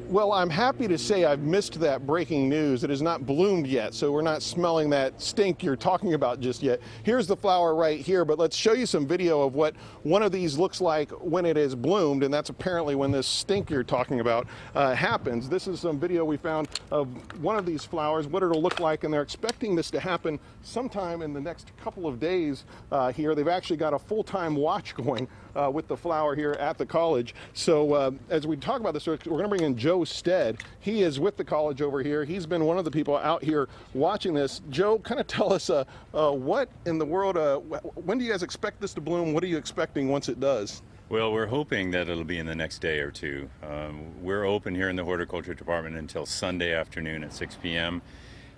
Well, I'm happy to say I've missed that breaking news. It has not bloomed yet, so we're not smelling that stink you're talking about just yet. Here's the flower right here, but let's show you some video of what one of these looks like when it is bloomed, and that's apparently when this stink you're talking about happens. This is some video we found of one of these flowers, what it'll look like, and they're expecting this to happen sometime in the next couple of days here. They've actually got a full-time watch going with the flower here at the college. So as we talk about this, we're going to bring in Joe Stead. He is with the college over here. He's been one of the people out here watching this. Joe, kind of tell us what in the world, when do you guys expect this to bloom? What are you expecting once it does? Well, we're hoping that it'll be in the next day or two. We're open here in the horticulture department until Sunday afternoon at 6 p.m.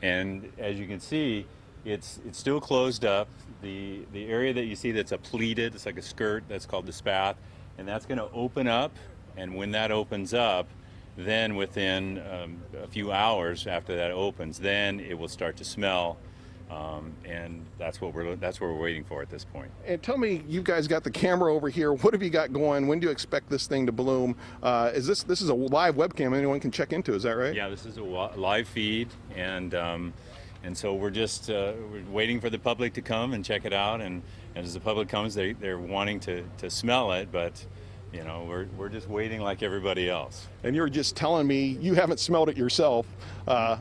And as you can see, it's still closed up. The area that you see that's a pleated, it's like a skirt, that's called the spath, and that's going to open up. And when that opens up, then within a few hours after that opens, then it will start to smell, and that's what we're waiting for at this point. And tell me, you guys got the camera over here. What have you got going? When do you expect this thing to bloom? This is a live webcam anyone can check into? Is that right? Yeah, this is a live feed, and so we're just we're waiting for the public to come and check it out. And as the public comes, they're wanting to smell it, but you know, we're just waiting like everybody else. And you're just telling me you haven't smelled it yourself. Do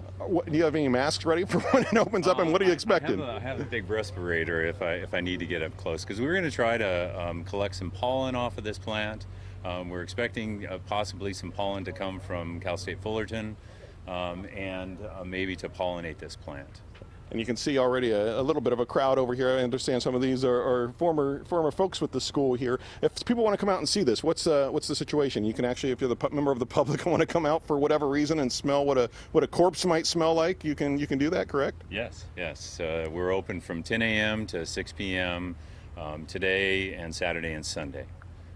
you have any masks ready for when it opens up, and what are you expecting? I have a big respirator if I need to get up close, because we're going to try to collect some pollen off of this plant. We're expecting possibly some pollen to come from Cal State Fullerton, and maybe to pollinate this plant. And you can see already a little bit of a crowd over here. I understand some of these are former folks with the school here. If people want to come out and see this, what's the situation? You can actually, if you're the member of the public and want to come out for whatever reason and smell what a corpse might smell like, you can do that, correct? Yes. We're open from 10 a.m. to 6 p.m. Today and Saturday and Sunday.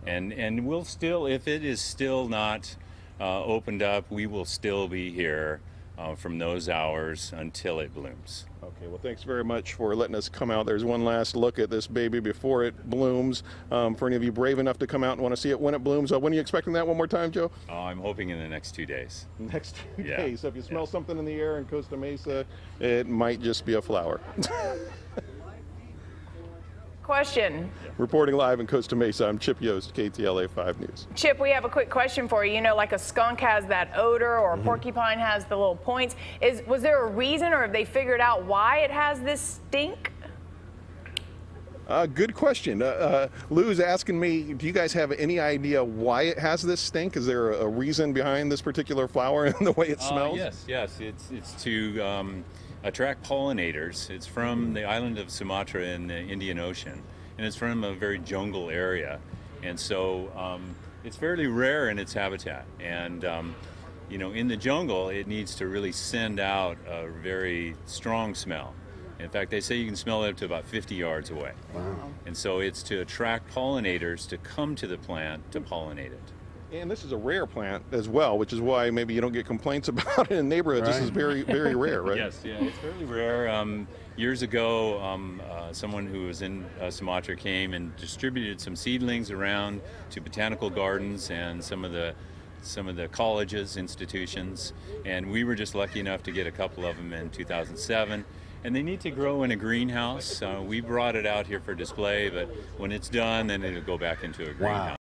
And we'll still, if it is still not opened up, we will still be here from those hours until it blooms. Okay, well, thanks very much for letting us come out. There's one last look at this baby before it blooms. For any of you brave enough to come out and want to see it when it blooms, when are you expecting that one more time, Joe? I'm hoping in the next 2 days. Next 2 days. So if you smell something in the air in Costa Mesa, it might just be a flower. Question. Reporting live in Costa Mesa, I'm Chip Yost, KTLA 5 News. Chip, we have a quick question for you. You know, like a skunk has that odor, or a porcupine has the little points. Was there a reason, or have they figured out why it has this stink? Good question. Lou's asking me, do you guys have any idea why it has this stink? Is there a reason behind this particular flower and the way it smells? Yes. It's to attract pollinators. It's from the island of Sumatra in the Indian Ocean, and it's from a very jungle area, and so it's fairly rare in its habitat. And you know, in the jungle, it needs to really send out a very strong smell. In fact, they say you can smell it up to about 50 yards away. Wow. And so it's to attract pollinators to come to the plant to pollinate it. And this is a rare plant as well, which is why maybe you don't get complaints about it in neighborhoods. Right. This is very, very rare, right? Yes, it's fairly rare. Years ago, someone who was in Sumatra came and distributed some seedlings around to botanical gardens and some of the colleges, institutions, and we were just lucky enough to get a couple of them in 2007. And they need to grow in a greenhouse. We brought it out here for display, but when it's done, then it'll go back into a greenhouse.